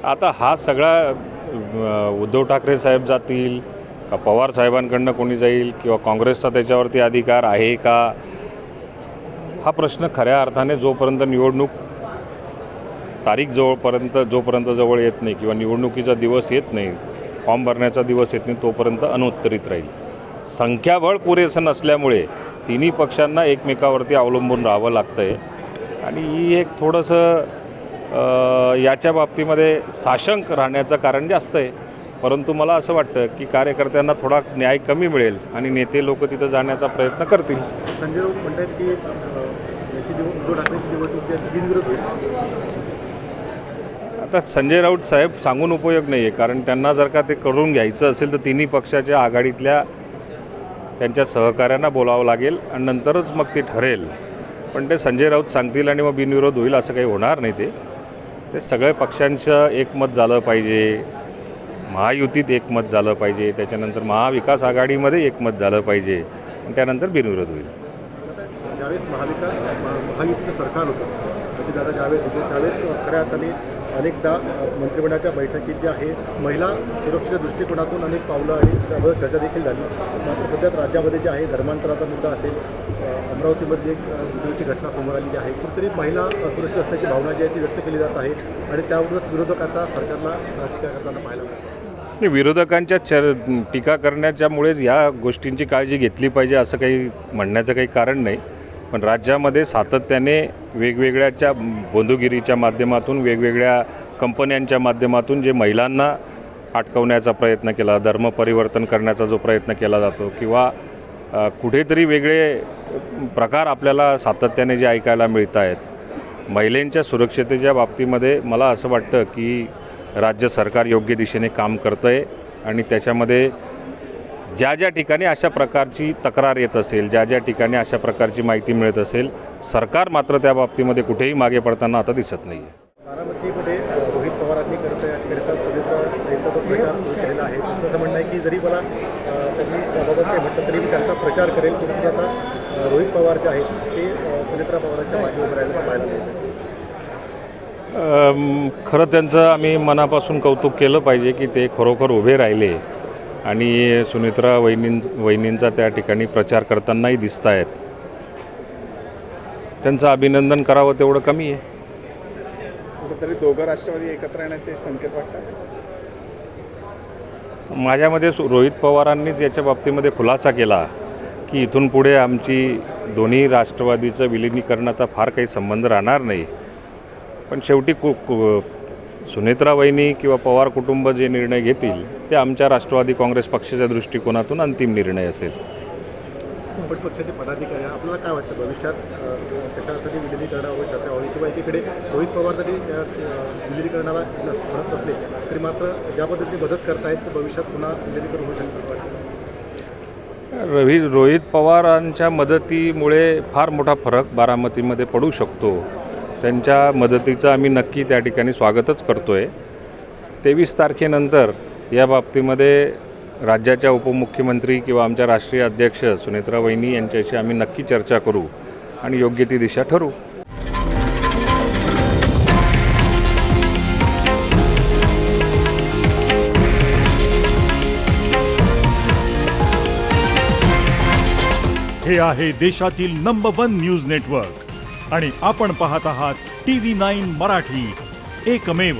आता हा सगळा उद्धव ठाकरे साहेब जातील का पवार साहेबांकडनं कोणी जाईल किंवा काँग्रेसचा त्याच्यावरती अधिकार आहे का, हा प्रश्न खऱ्या अर्थाने जोपर्यंत निवडणूक तारीख जोपर्यंत जवळ येत नाही किंवा निवडणुकीचा दिवस येत नाही, फॉर्म भरण्याचा दिवस येत नाही, तोपर्यंत अनुत्तरित राहील. संख्याबळ पुरेसं नसल्यामुळे तिन्ही पक्षांना एकमेकावरती अवलंबून राहावं लागतं आहे आणि ही एक थोडंसं याच्या बाबतीमध्ये साशंक राहण्याचं कारण जास्त आहे. परंतु मला असं वाटतं की कार्यकर्त्यांना थोडा न्याय कमी मिळेल आणि नेते लोक तिथं जाण्याचा प्रयत्न करतील. संजय राऊत म्हणतात की उद्धव ठाकरेंची निवडणूक बिनविरोध होईल. आता संजय राऊत साहेब सांगून उपयोग नाही आहे, कारण त्यांना जर का ते करून घ्यायचं असेल तर तिन्ही पक्षाच्या आघाडीतल्या त्यांच्या सहकाऱ्यांना बोलावं लागेल आणि नंतरच मग ते ठरेल. पण ते संजय राऊत सांगतील आणि मग बिनविरोध होईल असं काही होणार नाही. ते सगळ्या पक्षांचं एकमत झालं पाहिजे, महायुतीत एकमत झालं पाहिजे, त्याच्यानंतर महाविकास आघाडीमध्ये एकमत झालं पाहिजे आणि त्यानंतर बिनविरोध होईल. ज्यावेळेस महायुतीचं सरकार होतं दादा ज्यावेळेस होते त्यावेळेस खऱ्या अर्थाने अनेकदा मंत्रिमंडळाच्या बैठकीत जे आहे महिला सुरक्षेच्या दृष्टिकोनातून अनेक पावलं आणि त्यावर चर्चा देखील झाली. मात्र सध्या राज्यामध्ये जे आहे धर्मांतराचा मुद्दा असेल, अमरावतीमध्ये एक दुर्दैवी घटना समोर आलेली आहे, कुठेतरी महिला सुरक्षित असण्याची भावना जी आहे ती व्यक्त केली जात आहे आणि त्यावर विरोधक आता सरकारला टीका करताना पाहायला मिळतं. विरोधकांच्या टीका करण्याच्यामुळेच या गोष्टींची काळजी घेतली पाहिजे असं काही म्हणण्याचं काही कारण नाही. पण राज्यामध्ये सातत्याने वेगवेगळ्याच्या बंधुगिरीच्या माध्यमातून, वेगवेगळ्या कंपन्यांच्या माध्यमातून जे महिलांना अटकवण्याचा प्रयत्न केला, धर्म परिवर्तन करण्याचा जो प्रयत्न केला जातो किंवा कुठेतरी वेगळे प्रकार आपल्याला सातत्याने जे ऐकायला मिळत आहेत, महिलांच्या सुरक्षतेच्या बाबतीमध्ये मला असं वाटतं की राज्य सरकार योग्य दिशेने काम करतं आहे आणि त्याच्यामध्ये ज्या ज्या ठिकाणी अशा प्रकारची तक्रार येत असेल, ज्या ज्या ठिकाणी अशा प्रकारची माहिती मिळत असेल, सरकार मात्र त्या बाबतीमध्ये कुठेही मागे पडताना आता दिसत नाही आहे. बारामतीमध्ये रोहित पवारांनी करता सुनेत्रा प्रचार सुरू केलेला आहे. असं म्हणणं आहे की जरी मला त्यांनी त्याबाबत काही म्हटलं तरी मी त्यांचा प्रचार करेल, परंतु आता रोहित पवार जे आहेत ते सुनेत्रा पवारांच्या मागे उभं राहायला पाहायला मिळतं. खरं त्यांचं आम्ही मनापासून कौतुक केलं पाहिजे की ते खरोखर उभे राहिले आणि सुनेत्रा वहिनींचा त्या ठिकाणी प्रचार करतानाही दिसत आहेत. त्यांचं अभिनंदन करावं तेवढं कमी आहे. कुठेतरी दोघं राष्ट्रवादी एकत्र येण्याचे संकेत वाटतात. माझ्यामध्ये रोहित पवारांनीच याच्या बाबतीमध्ये खुलासा केला की इथून पुढे आमची दोन्ही राष्ट्रवादीचं विलिनीकरणाचा फार काही संबंध राहणार नाही. पण शेवटी सुनेत्रा वहिनी किंवा पवार कुटुंब जे निर्णय घेतील ते आमच्या राष्ट्रवादी काँग्रेस पक्षाच्या दृष्टिकोनातून अंतिम निर्णय असेल. पक्षाचे पदाधिकारी आपल्याला काय वाटतं भविष्यात कशासाठी विलिनीकरणावर चर्चा व्हावी किंवा एकीकडे रोहित पवार जरी विलिनीकरणाला म्हणत असले तरी मात्र ज्या पद्धतीने मदत करतायत तर भविष्यात पुन्हा विलिनीकरण होऊ शकतं वाटतं. रोहित पवारांच्या मदतीमुळे फार मोठा फरक बारामतीमध्ये पडू शकतो. त्यांच्या मदतीचं आम्ही नक्की त्या ठिकाणी स्वागतच करतो आहे. 23 तारखेनंतर या बाबतीमध्ये राज्याच्या उपमुख्यमंत्री किंवा आमच्या राष्ट्रीय अध्यक्ष सुनेत्रा वहिनी यांच्याशी आम्ही नक्की चर्चा करू आणि योग्य ती दिशा ठरवू. हे आहे देशातील नंबर 1 न्यूज नेटवर्क आणि आपण पाहत आहात TV9 मराठी, एकमेव.